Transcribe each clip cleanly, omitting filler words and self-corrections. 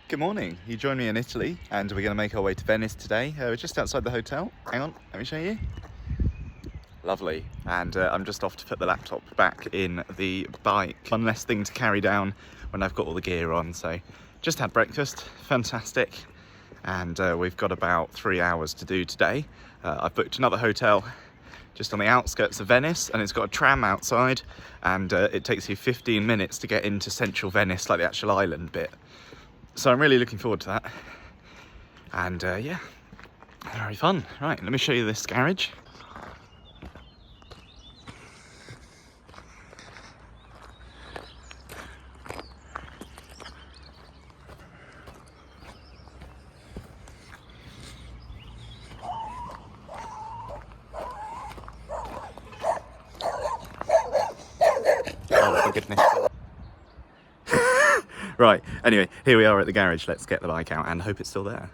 Good morning. You join me in Italy and we're going to make our way to Venice today. We're just outside the hotel. Hang on, let me show you. Lovely. And I'm just off to put the laptop back in the bike. One less thing to carry down when I've got all the gear on. So just had breakfast, fantastic. And we've got about 3 hours to do today. I've booked another hotel just on the outskirts of Venice, and it's got a tram outside, and it takes you 15 minutes to get into central Venice, like the actual island bit. So I'm really looking forward to that. And yeah, very fun. Right, let me show you this garage. Oh, for goodness. Right, anyway, here we are at the garage. Let's get the bike out and hope it's still there.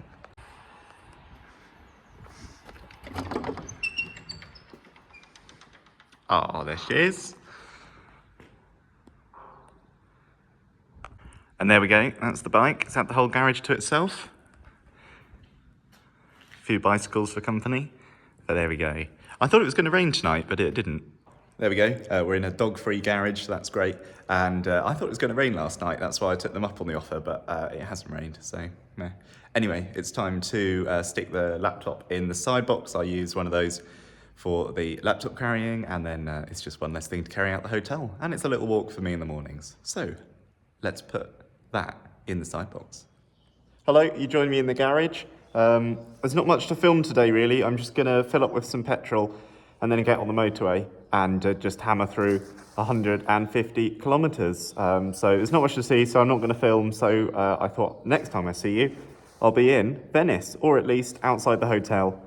Oh, there she is. And there we go, that's the bike. It's had the whole garage to itself. A few bicycles for company, but there we go. I thought it was going to rain tonight, but it didn't. There we go, we're in a dog-free garage, so that's great. And I thought it was going to rain last night, that's why I took them up on the offer, but it hasn't rained, so meh. Anyway, it's time to stick the laptop in the side box. I use one of those for the laptop carrying, and then it's just one less thing to carry out the hotel. And it's a little walk for me in the mornings. So let's put that in the side box. Hello, you join me in the garage. There's not much to film today, really. I'm just going to fill up with some petrol and then get on the motorway and just hammer through 150 kilometres. So there's not much to see, so I'm not going to film. So I thought next time I see you, I'll be in Venice, or at least outside the hotel,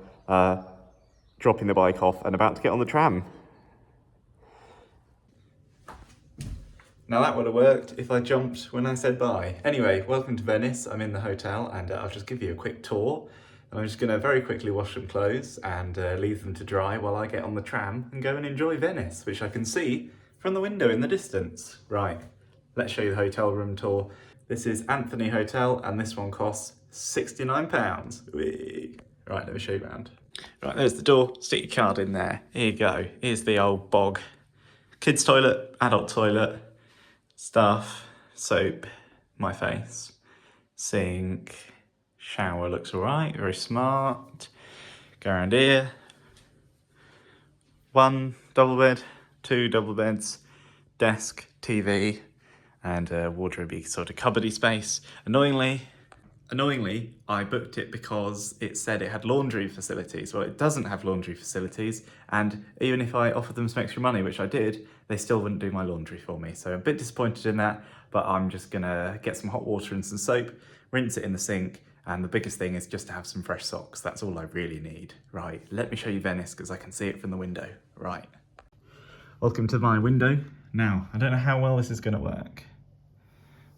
dropping the bike off and about to get on the tram. Now that would have worked if I jumped when I said bye. Anyway, welcome to Venice. I'm in the hotel and I'll just give you a quick tour. I'm just going to very quickly wash some clothes and leave them to dry while I get on the tram and go and enjoy Venice, which I can see from the window in the distance. Right, let's show you the hotel room tour. This is Anthony Hotel and this one costs £69. Whee. Right, let me show you around. Right, there's the door. Stick your card in there. Here you go. Here's the old bog. Kids toilet, adult toilet, stuff, soap, my face, sink, shower looks all right, very smart. Go around here. 1 double bed, 2 double beds, desk, TV, and a wardrobe sort of cupboardy space. Annoyingly, I booked it because it said it had laundry facilities. Well, it doesn't have laundry facilities, and even if I offered them some extra money, which I did, they still wouldn't do my laundry for me. So I'm a bit disappointed in that, but I'm just gonna get some hot water and some soap, rinse it in the sink, and the biggest thing is just to have some fresh socks. That's all I really need. Right, let me show you Venice because I can see it from the window. Right. Welcome to my window. Now, I don't know how well this is gonna work,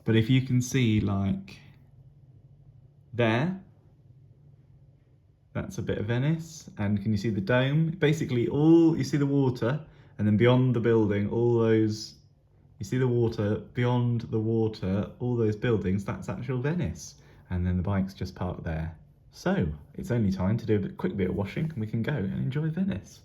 but if you can see, like, there, that's a bit of Venice, and can you see the dome? Basically, you see the water, and then beyond the building, all those, you see the water, beyond the water, all those buildings, that's actual Venice. And then the bike's just parked there. So, it's only time to do a quick bit of washing, and we can go and enjoy Venice.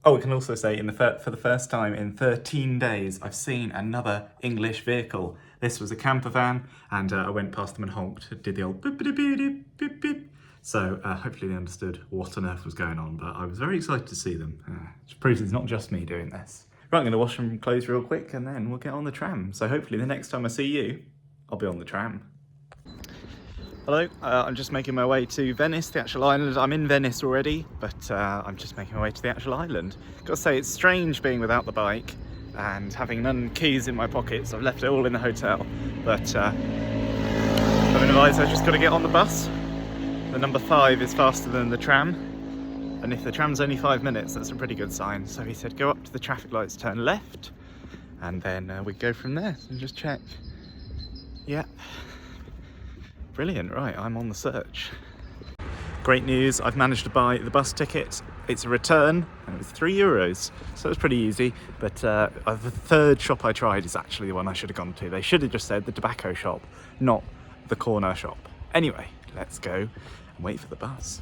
Oh, we can also say, for the first time in 13 days, I've seen another English vehicle. This was a camper van, and I went past them and honked, did the old beep beep beep beep beep. So hopefully they understood what on earth was going on, but I was very excited to see them. Which proves it's not just me doing this. Right, I'm gonna wash some clothes real quick, and then we'll get on the tram. So hopefully the next time I see you, I'll be on the tram. Hello, I'm just making my way to Venice, the actual island. I'm in Venice already, but I'm just making my way to the actual island. Gotta say, it's strange being without the bike and having none keys in my pockets. I've left it all in the hotel, but I'm advised I've just got to get on the bus. The number 5 is faster than the tram, and if the tram's only 5 minutes, that's a pretty good sign. So he said, go up to the traffic lights, turn left, and then we go from there. So just check. Yeah. Brilliant, right, I'm on the search. Great news, I've managed to buy the bus ticket. It's a return, and it was €3, so it was pretty easy. But the third shop I tried is actually the one I should have gone to. They should have just said the tobacco shop, not the corner shop. Anyway, let's go and wait for the bus.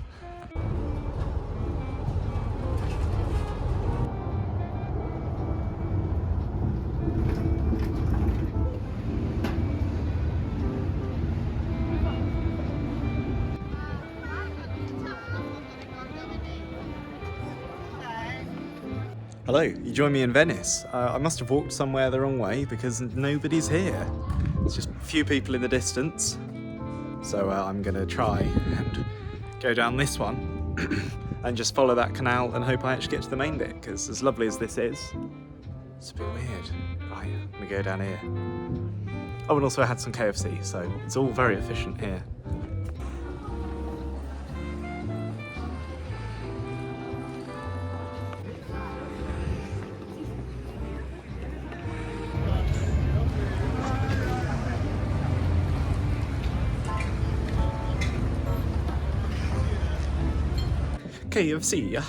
Hello, you join me in Venice. I must have walked somewhere the wrong way because nobody's here. It's just a few people in the distance. So I'm gonna try and go down this one and just follow that canal and hope I actually get to the main bit, because as lovely as this is, it's a bit weird. Right, I'm gonna go down here. Oh, and also I had some KFC, so it's all very efficient here. KFC, yeah.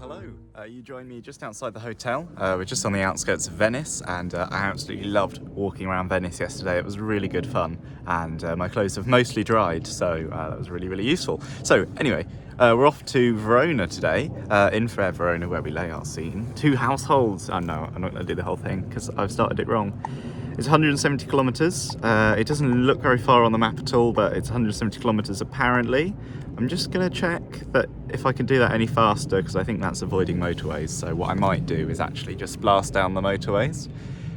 Hello, you joined me just outside the hotel. We're just on the outskirts of Venice, and I absolutely loved walking around Venice yesterday. It was really good fun, and my clothes have mostly dried, so that was really, really useful. So anyway, we're off to Verona today, in fair Verona, where we lay our scene. 2 households. Oh no, I'm not going to do the whole thing because I've started it wrong. It's 170 kilometers. It doesn't look very far on the map at all, but it's 170 kilometers apparently. I'm just going to check that if I can do that any faster, because I think that's avoiding motorways. So what I might do is actually just blast down the motorways,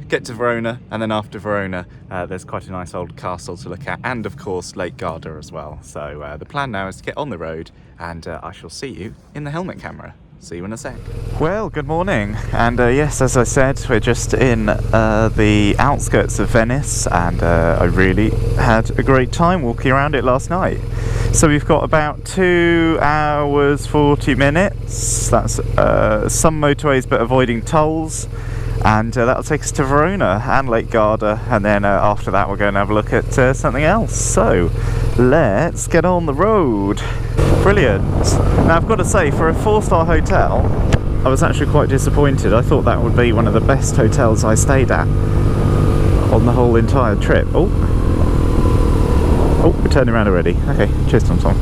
get to Verona, and then after Verona there's quite a nice old castle to look at, and of course Lake Garda as well. So the plan now is to get on the road, and I shall see you in the helmet camera. See you in a sec. Well, good morning, and yes, as I said, we're just in the outskirts of Venice, and I really had a great time walking around it last night. So we've got about 2 hours 40 minutes. That's some motorways but avoiding tolls, and that'll take us to Verona and Lake Garda, and then after that we're going to have a look at something else. So let's get on the road. Brilliant. Now I've got to say, for a 4-star hotel, I was actually quite disappointed. I thought that would be one of the best hotels I stayed at on the whole entire trip. Oh, we're turning around already. Okay, cheers TomTom.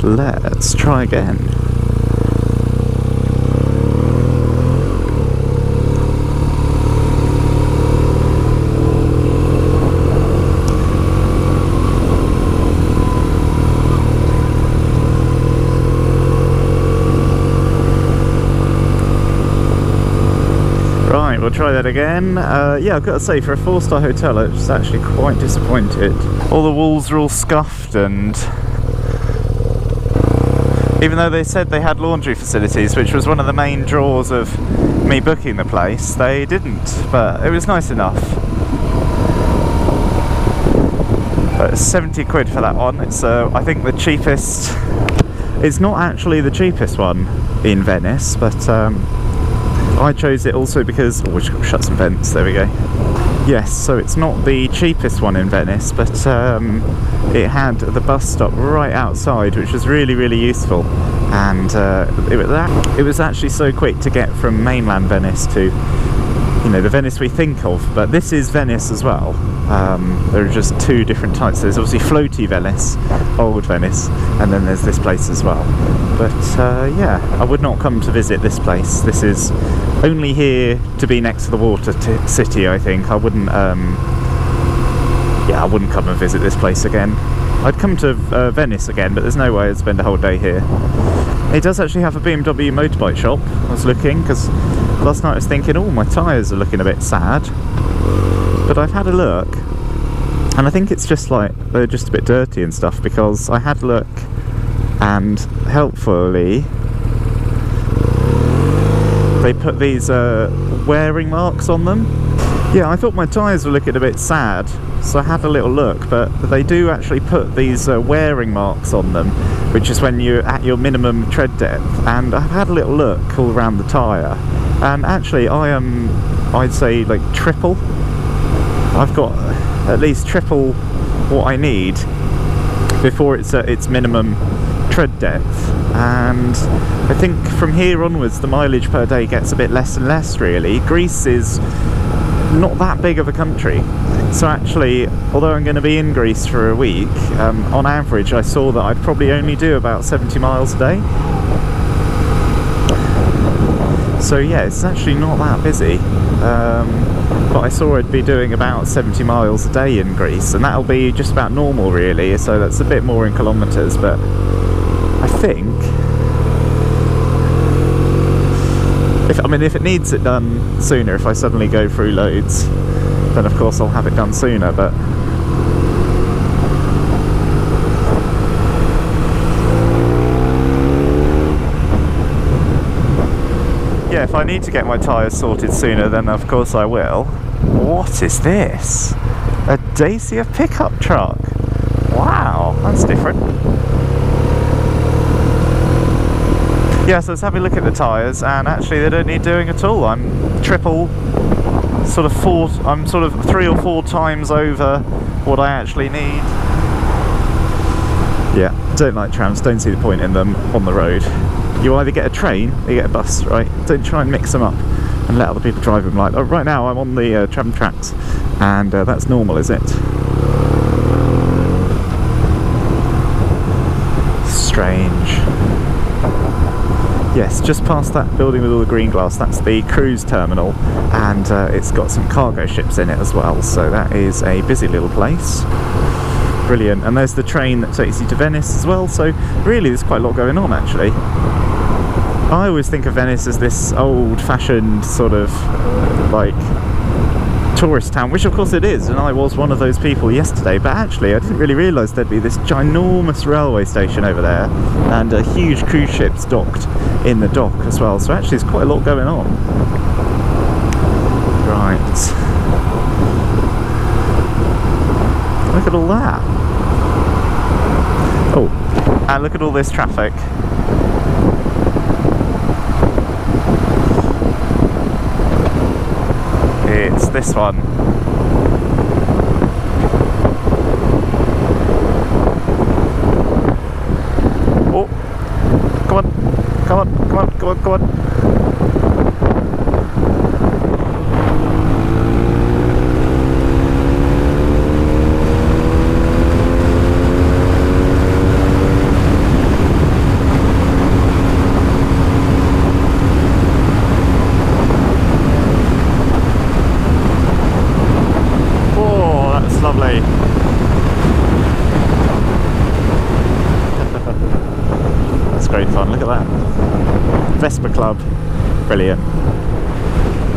Let's try again. Right, we'll try that again. Yeah, I've got to say, for a 4-star hotel, I was actually quite disappointed. All the walls are all scuffed, and even though they said they had laundry facilities, which was one of the main draws of me booking the place, they didn't, but it was nice enough. 70 quid for that one. It's I think the cheapest. It's not actually the cheapest one in Venice, but I chose it also because... Oh, we should shut some vents, there we go. Yes, so it's not the cheapest one in Venice, but it had the bus stop right outside, which was really, really useful. And it was actually so quick to get from mainland Venice to, you know, the Venice we think of. But this is Venice as well. There are just two different types. There's obviously floaty Venice, old Venice, and then there's this place as well. But yeah, I would not come to visit this place. This is only here to be next to the water city, I think. I wouldn't, yeah, I wouldn't come and visit this place again. I'd come to Venice again, but there's no way I'd spend a whole day here. It does actually have a BMW motorbike shop. I was looking, because last night I was thinking, oh, my tyres are looking a bit sad. But I've had a look, and I think it's just like, they're just a bit dirty and stuff, because I had a look, and helpfully, they put these wearing marks on them. Yeah, I thought my tyres were looking a bit sad, so I had a little look, but they do actually put these wearing marks on them, which is when you're at your minimum tread depth. And I've had a little look all around the tyre, and actually I am, I'd say, like triple. I've got at least triple what I need before it's at its minimum tread depth. And I think from here onwards the mileage per day gets a bit less and less, really. Greece is not that big of a country, so actually, although I'm going to be in Greece for a week, on average I saw that I'd probably only do about 70 miles a day. So yeah, it's actually not that busy, but I saw I'd be doing about 70 miles a day in Greece, and that'll be just about normal really, so that's a bit more in kilometres. But I think if it needs it done sooner, if I suddenly go through loads, then of course I'll have it done sooner. But yeah, if I need to get my tyres sorted sooner, then of course I will. What is this? A Dacia pickup truck. Wow, that's different. Yeah, so let's have a look at the tyres, and actually they don't need doing at all. I'm sort of 3 or 4 times over what I actually need. Yeah, don't like trams, don't see the point in them on the road. You either get a train or you get a bus, right? Don't try and mix them up and let other people drive them. Like, oh, right now I'm on the tram tracks, and that's normal, is it? Strange. Yes, just past that building with all the green glass, that's the cruise terminal, and it's got some cargo ships in it as well, so that is a busy little place. Brilliant. And there's the train that takes you to Venice as well, so really there's quite a lot going on actually. I always think of Venice as this old-fashioned sort of like tourist town, which of course it is, and I was one of those people yesterday, but actually I didn't really realise there'd be this ginormous railway station over there, and huge cruise ships docked in the dock as well, so actually there's quite a lot going on. Right. Look at all that. Oh, and look at all this traffic. It's this one. Oh, come on, come on, come on, come on, come on. Vespa Club, brilliant.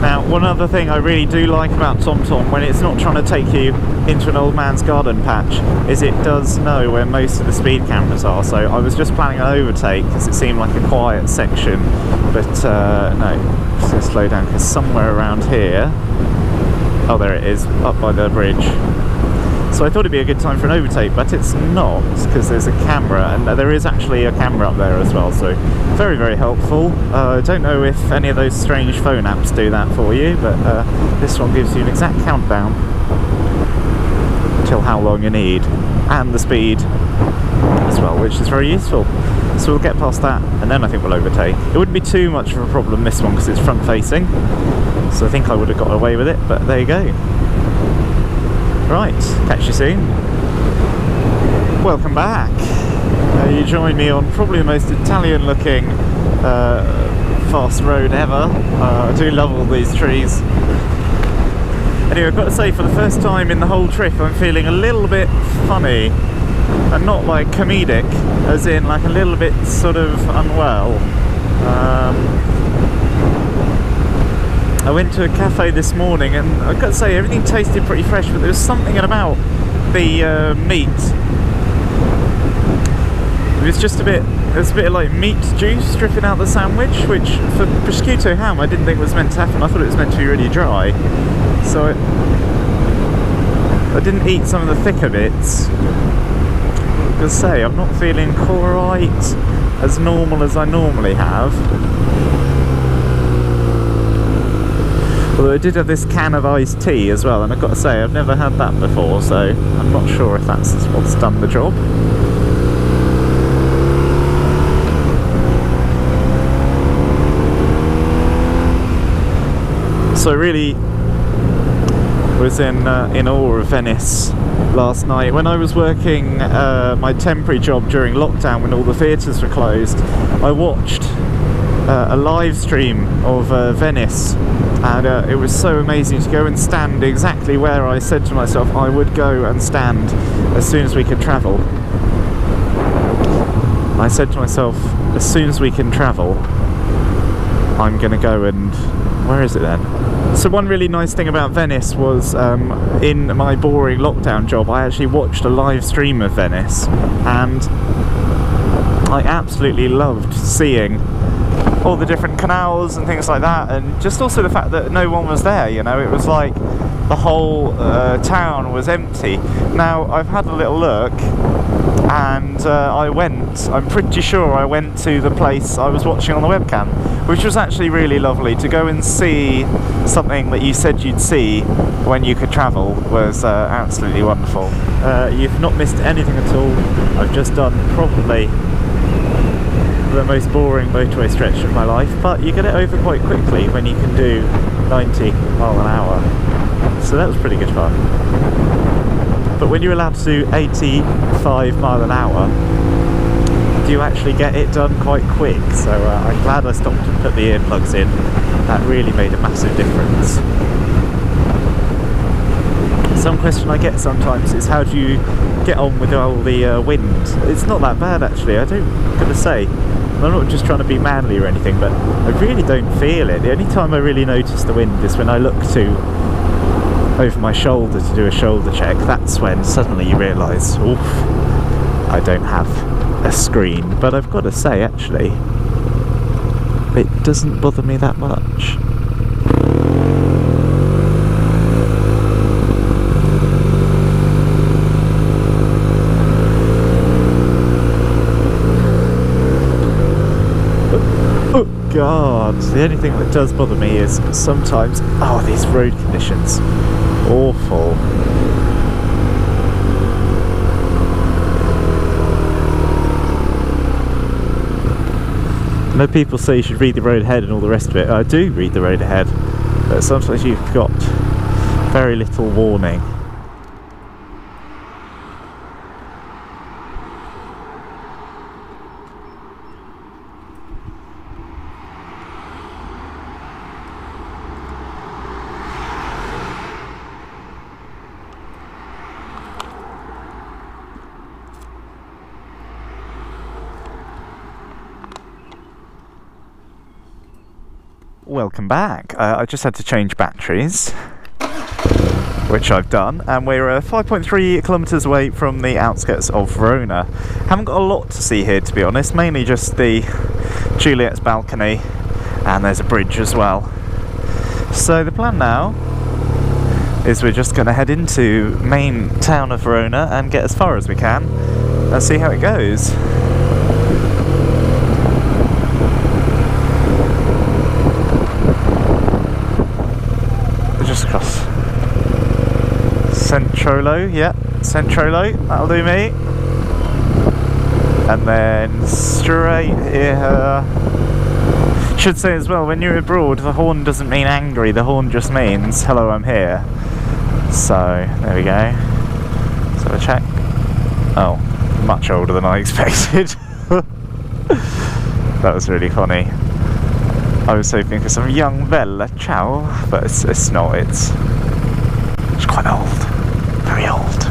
Now, one other thing I really do like about TomTom, when it's not trying to take you into an old man's garden patch, is it does know where most of the speed cameras are. So I was just planning an overtake because it seemed like a quiet section, but no, just gonna slow down because somewhere around here, oh there it is, up by the bridge. So I thought it'd be a good time for an overtake, but it's not, because there's a camera, and there is actually a camera up there as well, so very, very helpful. I don't know if any of those strange phone apps do that for you, but this one gives you an exact countdown till how long you need, and the speed as well, which is very useful. So we'll get past that, and then I think we'll overtake. It wouldn't be too much of a problem, this one, because it's front facing, so I think I would have got away with it, but there you go. Right, catch you soon. Welcome back. You join me on probably the most Italian looking fast road ever. I do love all these trees. Anyway, I've got to say, for the first time in the whole trip, I'm feeling a little bit funny. And not like comedic, as in like a little bit sort of unwell. I went to a cafe this morning, and I've got to say everything tasted pretty fresh, but there was something about the meat. It was just a bit of like meat juice dripping out the sandwich, which for prosciutto ham I didn't think was meant to happen. I thought it was meant to be really dry. So I didn't eat some of the thicker bits. I was gonna say, I'm not feeling quite as normal as I normally have. Although I did have this can of iced tea as well, and I've got to say, I've never had that before, so I'm not sure if that's what's done the job. So I really was in awe of Venice last night. When I was working my temporary job during lockdown, when all the theatres were closed, I watched a live stream of Venice, and it was so amazing to go and stand exactly where I said to myself I would go and stand as soon as we could travel. I said to myself, as soon as we can travel, I'm going to go and... where is it then? So one really nice thing about Venice was, in my boring lockdown job, I actually watched a live stream of Venice, and I absolutely loved seeing all the different canals and things like that, and just also the fact that no one was there, you know. It was like the whole town was empty. Now, I've had a little look, and I'm pretty sure I went to the place I was watching on the webcam, which was actually really lovely. To go and see something that you said you'd see when you could travel was absolutely wonderful. You've not missed anything at all. I've just done probably the most boring motorway stretch of my life, but you get it over quite quickly when you can do 90 mile an hour. So that was pretty good fun. But when you're allowed to do 85 mile an hour, you actually get it done quite quick. So I'm glad I stopped and put the earplugs in. That really made a massive difference. Some question I get sometimes is, how do you get on with all the wind? It's not that bad actually, I'm gonna say. I'm not just trying to be manly or anything, but I really don't feel it. The only time I really notice the wind is when I look over my shoulder to do a shoulder check. That's when suddenly you realise, oof, I don't have a screen. But I've got to say, actually, it doesn't bother me that much. Oh God, the only thing that does bother me is sometimes, these road conditions. Awful. I know people say you should read the road ahead and all the rest of it. I do read the road ahead, but sometimes you've got very little warning. Welcome back. I just had to change batteries, which I've done, and we're 5.3 kilometres away from the outskirts of Verona. Haven't got a lot to see here, to be honest, mainly just the Juliet's balcony, and there's a bridge as well. So the plan now is we're just going to head into main town of Verona and get as far as we can and see how it goes. Just across Centrolo, yeah, Centrolo, that'll do me. And then straight here. Should say as well, when you're abroad, the horn doesn't mean angry, the horn just means hello, I'm here. So there we go. Let's have a check. Oh, much older than I expected. That was really funny. I was hoping for some young Bella Ciao, but it's not, it's quite old, very old.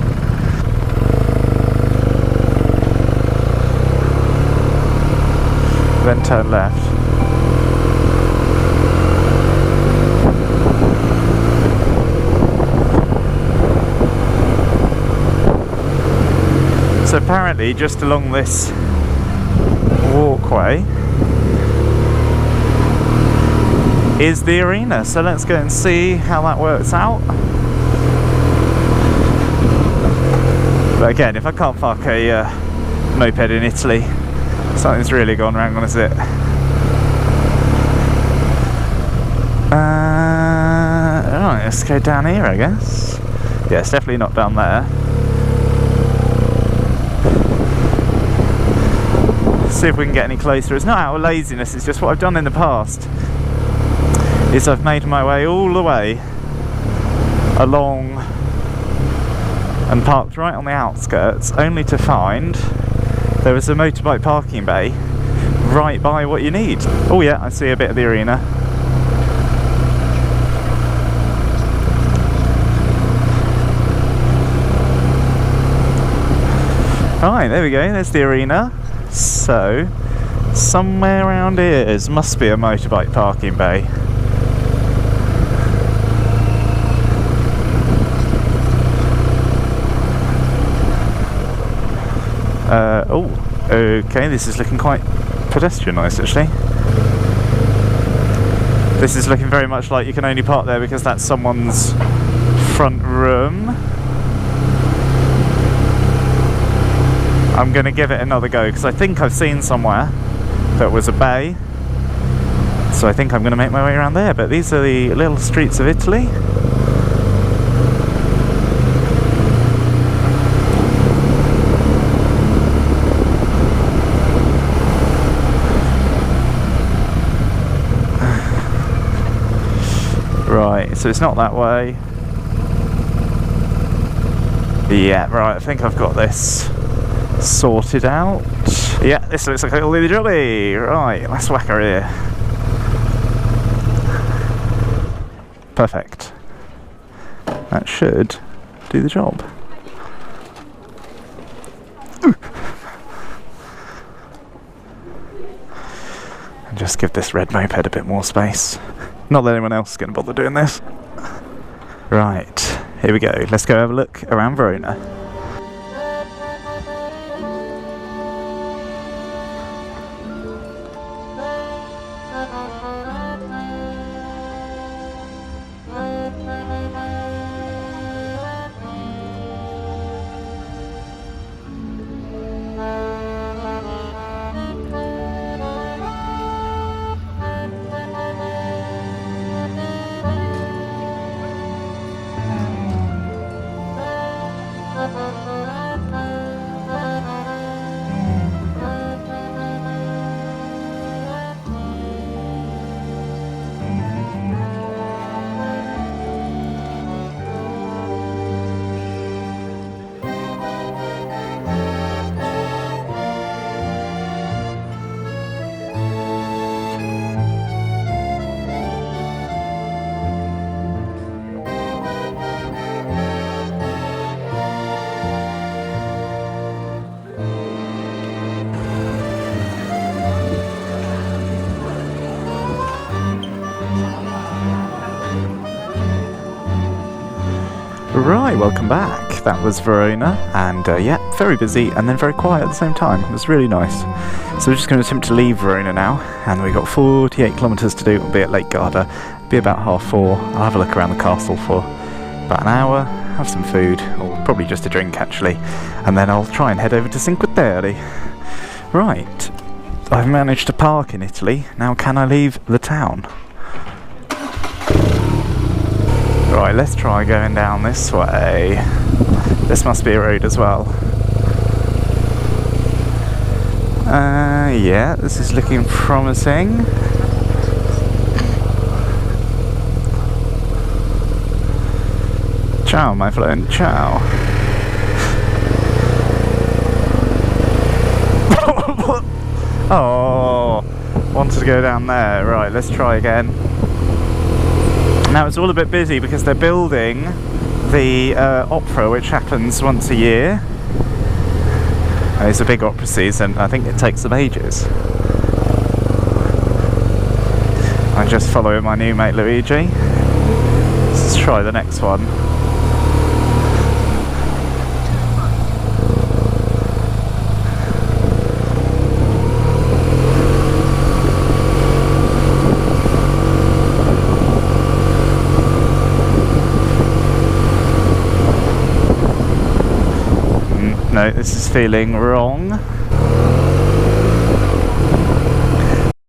Then turn left. So apparently just along this walkway is the arena, so let's go and see how that works out. But again, if I can't park a moped in Italy, something's really gone wrong, is it? Right, let's go down here, I guess. Yeah, it's definitely not down there. See if we can get any closer. It's not out of laziness, it's just what I've done in the past. Is I've made my way all the way along and parked right on the outskirts, only to find there was a motorbike parking bay right by what you need. Oh yeah, I see a bit of the arena. Alright, there we go, there's the arena. So, somewhere around here must be a motorbike parking bay. Oh, okay, this is looking quite pedestrianised actually. This is looking very much like you can only park there because that's someone's front room. I'm going to give it another go because I think I've seen somewhere that was a bay. So I think I'm going to make my way around there, but these are the little streets of Italy. Right, so it's not that way. Yeah, right, I think I've got this sorted out. Yeah, this looks like a little lily jolly. Right, let's whack her here. Perfect. That should do the job. And just give this red moped a bit more space. Not that anyone else is going to bother doing this. Right, here we go. Let's go have a look around Verona. Right, welcome back. That was Verona, and yeah, very busy and then very quiet at the same time. It was really nice. So we're just going to attempt to leave Verona now, and we've got 48 kilometres to do. We'll be at Lake Garda. It'll be about 4:30. I'll have a look around the castle for about an hour, have some food, or probably just a drink actually, and then I'll try and head over to Cinque Terre. Right, I've managed to park in Italy, now can I leave the town? Right, let's try going down this way. This must be a road as well. Yeah, this is looking promising. Ciao, my friend, ciao. Oh, wanted to go down there. Right, let's try again. Now it's all a bit busy because they're building the opera, which happens once a year. It's a big opera season. I think it takes them ages. I'm just following my new mate Luigi. Let's try the next one. No, this is feeling wrong.